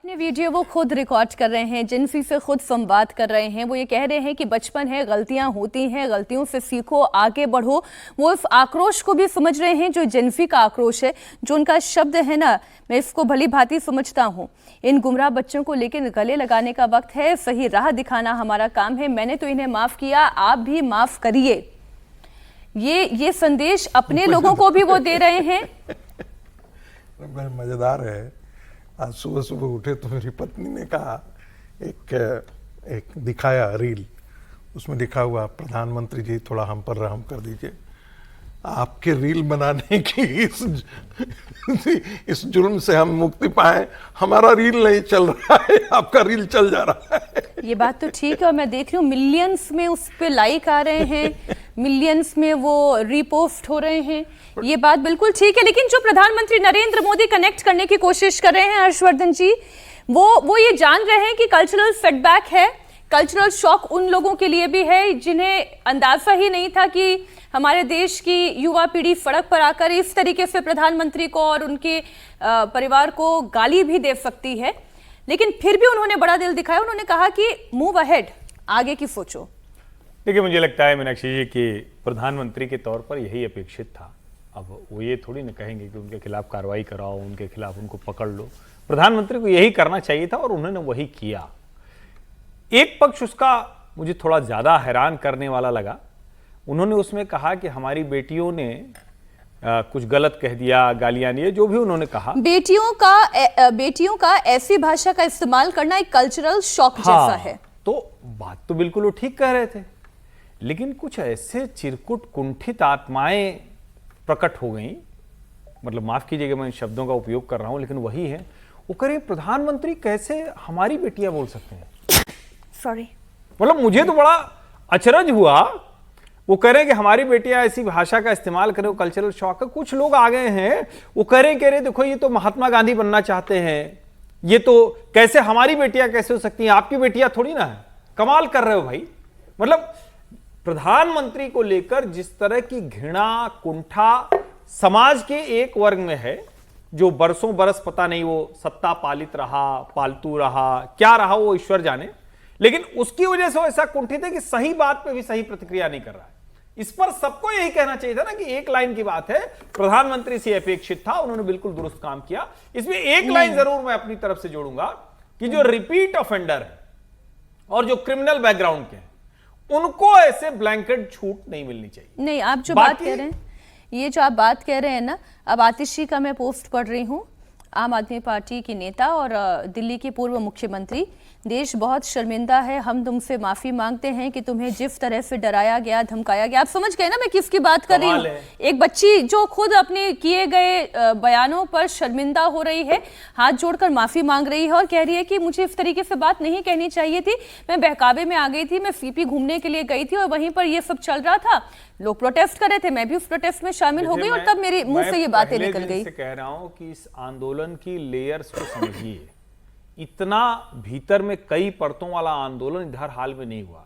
अपने वीडियो वो खुद रिकॉर्ड कर रहे हैं, जिनफी से खुद संवाद कर रहे हैं। वो ये कह रहे हैं कि बचपन है, गलतियां होती हैं, गलतियों से सीखो, आगे बढ़ो। वो इस आक्रोश को भी समझ रहे हैं जो जिनफी का आक्रोश है, जो उनका शब्द है ना, मैं इसको भली भांति समझता हूँ। इन गुमराह बच्चों को लेकर गले लगाने का वक्त है, सही राह दिखाना हमारा काम है। मैंने तो इन्हें माफ किया, आप भी माफ करिए। ये संदेश अपने लोगों को भी वो दे रहे हैं। मजेदार है, आज सुबह सुबह उठे तो मेरी पत्नी ने कहा, एक दिखाया रील, उसमें लिखा हुआ प्रधानमंत्री जी थोड़ा हम पर रहम कर दीजिए, आपके रील बनाने की इस जुल्म से हम मुक्ति पाए। हमारा रील नहीं चल रहा है, आपका रील चल जा रहा है। ये बात तो ठीक है, और मैं देख रही हूँ मिलियंस में उस पे लाइक आ रहे हैं, मिलियंस में वो रीपोस्ट हो रहे हैं। ये बात बिल्कुल ठीक है, लेकिन जो प्रधानमंत्री नरेंद्र मोदी कनेक्ट करने की कोशिश कर रहे हैं हर्षवर्धन जी, वो ये जान रहे हैं कि कल्चरल सेटबैक है, कल्चरल शॉक उन लोगों के लिए भी है जिन्हें अंदाजा ही नहीं था कि हमारे देश की युवा पीढ़ी सड़क पर आकर इस तरीके से प्रधानमंत्री को और उनके परिवार को गाली भी दे सकती है। लेकिन फिर भी उन्होंने बड़ा दिल दिखाया, उन्होंने कहा कि मूव अहेड, आगे की सोचो। देखिए, मुझे लगता है मीनाक्षी जी कि प्रधानमंत्री के तौर पर यही अपेक्षित था। अब वो ये थोड़ी ना कहेंगे कि उनके खिलाफ कार्रवाई कराओ, उनके खिलाफ उनको पकड़ लो। प्रधानमंत्री को यही करना चाहिए था और उन्होंने वही किया। एक पक्ष उसका मुझे थोड़ा ज्यादा हैरान करने वाला लगा। उन्होंने उसमें कहा कि हमारी बेटियों ने कुछ गलत कह दिया, गालियां दिए, जो भी उन्होंने कहा। बेटियों का ऐसी भाषा का इस्तेमाल करना एक कल्चरल शॉक जैसा है। तो बात तो बिल्कुल वो ठीक कह रहे थे, लेकिन कुछ ऐसे चिरकुट कुंठित आत्माएं प्रकट हो गई, मतलब माफ कीजिएगा मैं इन शब्दों का उपयोग कर रहा हूं, लेकिन वही है। वो करें प्रधानमंत्री कैसे हमारी बेटियां बोल सकते हैं? सॉरी, मतलब मुझे तो बड़ा अचरज हुआ। वो कह रहे हैं कि हमारी बेटियां ऐसी भाषा का इस्तेमाल करें, कल्चरल शॉक है। कुछ लोग आ गए हैं, वो कह रहे देखो ये तो महात्मा गांधी बनना चाहते हैं, ये तो कैसे हमारी बेटियां कैसे हो सकती हैं, आपकी बेटियां थोड़ी ना है। कमाल कर रहे हो भाई। मतलब प्रधानमंत्री को लेकर जिस तरह की घृणा कुंठा समाज के एक वर्ग में है, जो बरसों बरस पता नहीं वो सत्ता पालित रहा, पालतू रहा, क्या रहा वो ईश्वर जाने, लेकिन उसकी वजह से वो ऐसा कुंठित है कि सही बात पे भी सही प्रतिक्रिया नहीं कर रहा है। इस पर सबको यही कहना चाहिए था ना कि एक लाइन की बात है, प्रधानमंत्री से अपेक्षित था, उन्होंने बिल्कुल दुरुस्त काम किया। इसमें एक लाइन जरूर मैं अपनी तरफ से जोड़ूंगा कि जो रिपीट ऑफेंडर है और जो क्रिमिनल बैकग्राउंड के हैं, उनको ऐसे ब्लैंकेट छूट नहीं मिलनी चाहिए। नहीं, आप जो बात कह रहे हैं, ये जो आप बात कह रहे हैं ना, अब आतिशी का मैं पोस्ट पढ़ रही हूँ, आम आदमी पार्टी की नेता और दिल्ली की पूर्व मुख्यमंत्री, देश बहुत शर्मिंदा है, हम तुमसे माफी मांगते हैं कि तुम्हें जिस तरह से डराया गया, धमकाया गया। आप समझ गए ना मैं किसकी बात कर रही हूँ? एक बच्ची जो खुद अपने किए गए बयानों पर शर्मिंदा हो रही है, हाथ जोड़कर माफी मांग रही है और कह रही है कि मुझे इस तरीके से बात नहीं कहनी चाहिए थी, मैं बहकावे में आ गई थी, मैं सीपी घूमने के लिए गई थी और वहीं पर ये सब चल रहा था, लोग प्रोटेस्ट कर रहे थे, मैं भी उस प्रोटेस्ट में शामिल हो गई और तब मेरे मुंह से ये बातें निकल गई। कह रहा हूं कि इस आंदोलन की लेयर्स को समझिए। इतना भीतर में कई परतों वाला आंदोलन इधर हाल में नहीं हुआ।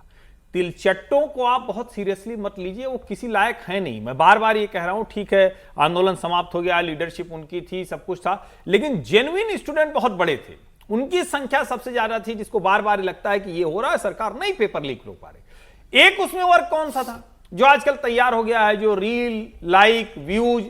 तिलचट्टों को आप बहुत सीरियसली मत लीजिए, वो किसी लायक है नहीं। मैं बार बार ये कह रहा हूं, ठीक है आंदोलन समाप्त हो गया, लीडरशिप उनकी थी, सब कुछ था, लेकिन जेन्युइन स्टूडेंट बहुत बड़े थे, उनकी संख्या सबसे ज्यादा थी, जिसको बार बार लगता है कि ये हो रहा है, सरकार नहीं पेपर लीक रोक पा रही। एक उसमें वर्ग कौन सा था जो आजकल तैयार हो गया है, जो reel, like, views,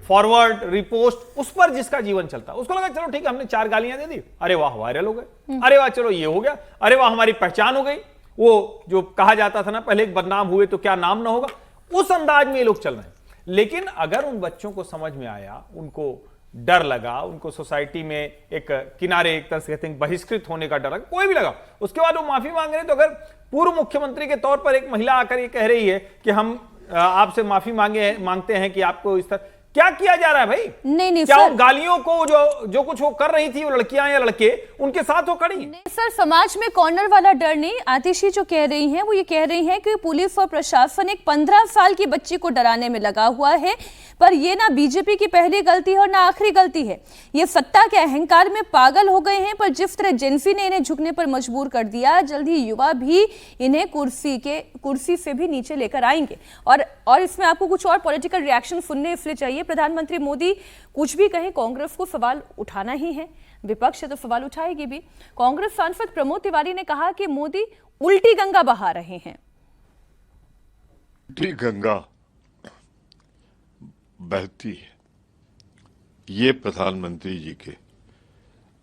forward, repost, उस पर जिसका जीवन चलता, उसको लगा चलो ठीक है हमने 4 गालियां दे दी, अरे वाह वायरल हो गए, अरे वाह चलो ये हो गया, अरे वाह हमारी पहचान हो गई। वो जो कहा जाता था ना पहले, एक बदनाम हुए तो क्या नाम ना होगा, उस अंदाज में ये लोग चल रहे हैं। लेकिन अगर उन बच्चों को समझ में आया, उनको डर लगा, उनको सोसाइटी में एक किनारे, एक तरह से कहते हैं बहिष्कृत होने का डर लगा, कोई भी लगा, उसके बाद वो माफी मांग रहे हैं। तो अगर पूर्व मुख्यमंत्री के तौर पर एक महिला आकर ये कह रही है कि हम आपसे माफी मांगते हैं कि आपको इस तरह, क्या किया जा रहा है भाई? नहीं क्या उन गालियों को जो कुछ वो कर रही थी, वो लड़कियां या लड़के, उनके साथ वो खड़ी? नहीं सर, समाज में कॉर्नर वाला डर नहीं। आतिशी जो कह रही हैं वो ये कह रही हैं कि पुलिस और प्रशासन एक 15 साल की बच्ची को डराने में लगा हुआ है, पर ये ना बीजेपी की पहली गलती है और ना आखिरी गलती है। ये सत्ता के अहंकार में पागल हो गए हैं, पर जिस तरह जेनफी ने इन्हें झुकने पर मजबूर कर दिया, जल्द ही युवा भी इन्हें कुर्सी से भी नीचे लेकर आएंगे। और इसमें आपको कुछ और पॉलिटिकल रिएक्शन सुनने इसलिए चाहिए। प्रधानमंत्री मोदी कुछ भी कहें, कांग्रेस को सवाल उठाना ही है। विपक्ष तो सवाल उठाएगी भी। कांग्रेस सांसद प्रमोद तिवारी ने कहा कि मोदी उल्टी गंगा बहा रहे हैं। उल्टी गंगा बहती है, ये प्रधानमंत्री जी के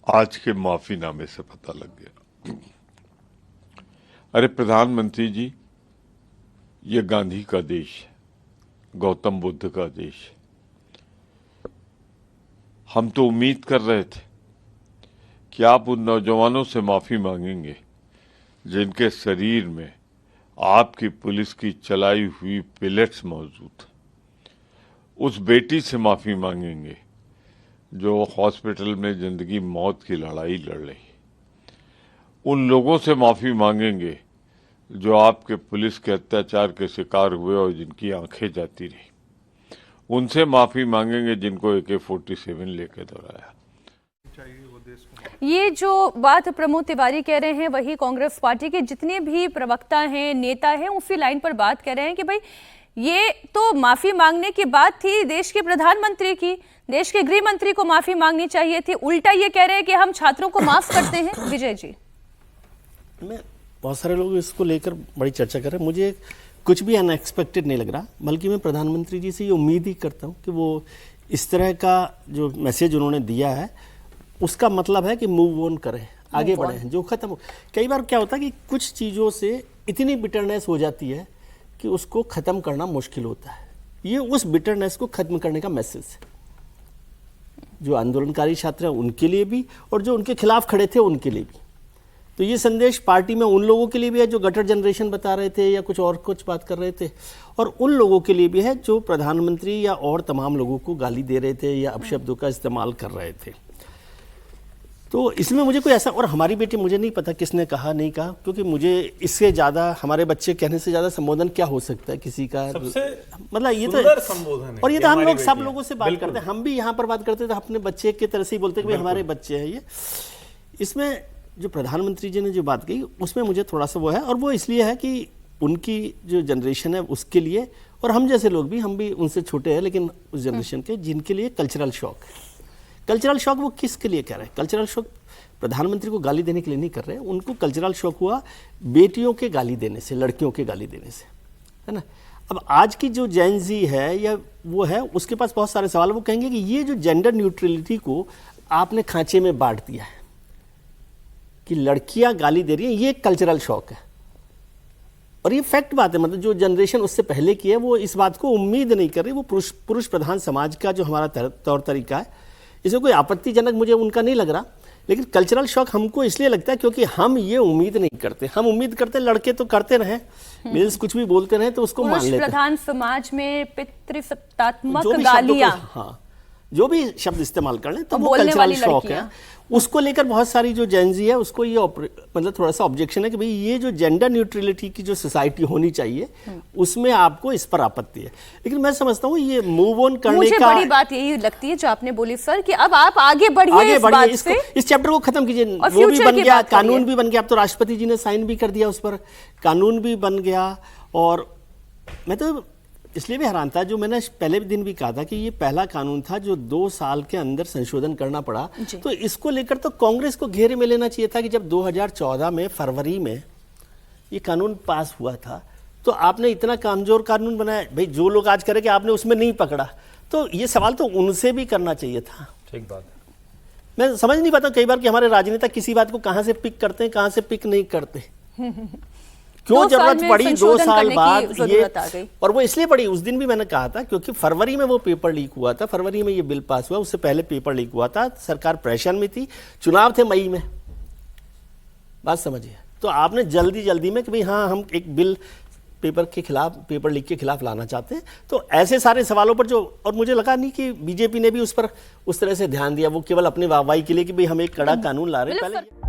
आज के माफीनामे से पता लग गया। अरे प्रधानमंत्री जी, ये गांधी का देश है, गौतम बुद्ध का देश है। हम तो उम्मीद कर रहे थे कि आप उन नौजवानों से माफी मांगेंगे जिनके शरीर में आपकी पुलिस की चलाई हुई पिलेट्स मौजूद। उस बेटी से माफी मांगेंगे जो हॉस्पिटल में जिंदगी मौत की लड़ाई लड़ रही। उन लोगों से माफी मांगेंगे जो आपके पुलिस के अत्याचार के शिकार हुए और जिनकी आंखें जाती रही। उनसे माफी मांगेंगे जिनको AK-47 लेके दौड़ाया। ये जो बात प्रमोद तिवारी कह रहे हैं वही कांग्रेस पार्टी के जितने भी प्रवक्ता हैं, नेता हैं, उसी लाइन पर बात कर रहे हैं कि भाई ये तो माफी मांगने की बात थी देश के प्रधानमंत्री की, देश के गृह मंत्री को माफी मांगनी चाहिए थी। उल्टा ये कह रहे हैं कि हम छात्रों को माफ करते हैं। विजय जी, बहुत सारे लोग इसको लेकर बड़ी चर्चा कर रहे हैं। मुझे कुछ भी अनएक्सपेक्टेड नहीं लग रहा, बल्कि मैं प्रधानमंत्री जी से ये उम्मीद ही करता हूँ कि वो इस तरह का जो मैसेज उन्होंने दिया है उसका मतलब है कि मूव ऑन करें, आगे बढ़ें, जो खत्म हो। कई बार क्या होता है कि कुछ चीज़ों से इतनी बिटरनेस हो जाती है कि उसको ख़त्म करना मुश्किल होता है। ये उस बिटरनेस को ख़त्म करने का मैसेज है, जो आंदोलनकारी छात्र हैं उनके लिए भी और जो उनके खिलाफ खड़े थे उनके लिए भी। तो ये संदेश पार्टी में उन लोगों के लिए भी है जो गटर जनरेशन बता रहे थे या कुछ बात कर रहे थे, और उन लोगों के लिए भी है जो प्रधानमंत्री या और तमाम लोगों को गाली दे रहे थे या अपशब्दों का इस्तेमाल कर रहे थे। तो इसमें मुझे कोई ऐसा, और हमारी बेटी, मुझे नहीं पता किसने कहा नहीं कहा, क्योंकि मुझे इससे ज़्यादा हमारे बच्चे कहने से ज़्यादा संबोधन क्या हो सकता है किसी का। सबसे मतलब ये सुंदर तो संबोधन है। और ये तो हम लोग सब बेटी लोगों से बात करते हैं, हम भी यहाँ पर बात करते हैं तो अपने बच्चे की तरह से ही बोलते हैं कि भाई हमारे बच्चे हैं ये। इसमें जो प्रधानमंत्री जी ने जो बात कही उसमें मुझे थोड़ा सा वो है, और वो इसलिए है कि उनकी जो जनरेशन है उसके लिए, और हम जैसे लोग भी, हम भी उनसे छोटे हैं लेकिन उस जनरेशन के, जिनके लिए कल्चरल शॉक है। कल्चरल शॉक वो किसके लिए कह रहे हैं? कल्चरल शॉक प्रधानमंत्री को गाली देने के लिए नहीं कर रहे हैं, उनको कल्चरल शॉक हुआ बेटियों के गाली देने से, लड़कियों के गाली देने से, है ना। अब आज की जो जेन ज़ी है या वो है, उसके पास बहुत सारे सवाल। वो कहेंगे कि ये जो जेंडर न्यूट्रलिटी को आपने खांचे में बांट दिया है कि लड़कियां गाली दे रही हैं, ये कल्चरल शॉक है। और ये फैक्ट बात है, मतलब जो जनरेशन उससे पहले की है वो इस बात को उम्मीद नहीं कर रही। वो पुरुष प्रधान समाज का जो हमारा तौर तरीका है, इसमें कोई आपत्तिजनक मुझे उनका नहीं लग रहा, लेकिन कल्चरल शॉक हमको इसलिए लगता है क्योंकि हम ये उम्मीद नहीं करते। हम उम्मीद करते लड़के तो करते रहे, मिल्स कुछ भी बोलते रहे तो उसको मान लेते। प्रधान समाज में पितृसत्तात्मक गालियां, हाँ, जो भी शब्द इस्तेमाल कर लें तो वो कल्चरल शॉक है। उसको लेकर बहुत सारी जो जेन ज़ी है उसको ये मतलब थोड़ा सा ऑब्जेक्शन है कि भाई ये जो जेंडर न्यूट्रलिटी की जो सोसाइटी होनी चाहिए उसमें आपको इस पर आपत्ति है। लेकिन मैं समझता हूँ ये मूव ऑन करने मुझे का बड़ी बात यही लगती है जो आपने बोली सर, कि अब आप आगे बढ़िए, इस बात से, इस चैप्टर को खत्म कीजिए। और वो भी फ्यूचर बन की गया, बात करिए। कानून भी बन गया, अब तो राष्ट्रपति जी ने साइन भी कर दिया उस पर, कानून भी बन गया। और मैं तो इसलिए भी हैरान था, जो मैंने पहले दिन भी कहा था कि ये पहला कानून था जो 2 साल के अंदर संशोधन करना पड़ा। तो इसको लेकर तो कांग्रेस को घेरे में लेना चाहिए था कि जब 2014 में फरवरी में ये कानून पास हुआ था तो आपने इतना कमजोर कानून बनाया। भाई जो लोग आज करें कि आपने उसमें नहीं पकड़ा, तो ये सवाल तो उनसे भी करना चाहिए था। ठीक बात है। मैं समझ नहीं पाता कई बार कि हमारे राजनेता किसी बात को कहाँ से पिक करते हैं, कहाँ से पिक नहीं करते। क्यों जरूरत पड़ी 2 साल बाद ये? और वो इसलिए पड़ी, उस दिन भी मैंने कहा था, क्योंकि फरवरी में वो पेपर लीक हुआ था, फरवरी में ये बिल पास हुआ, उससे पहले पेपर लीक हुआ था, सरकार प्रेशर में थी, चुनाव थे मई में, बात समझिए। तो आपने जल्दी में कि भाई हाँ हम एक बिल पेपर के खिलाफ, पेपर लीक के खिलाफ लाना चाहते हैं। तो ऐसे सारे सवालों पर जो, और मुझे लगा नहीं कि बीजेपी ने भी उस पर उस तरह से ध्यान दिया, वो केवल अपने वाहवाही के लिए कि भाई हम एक कड़ा कानून ला रहे हैं। पहले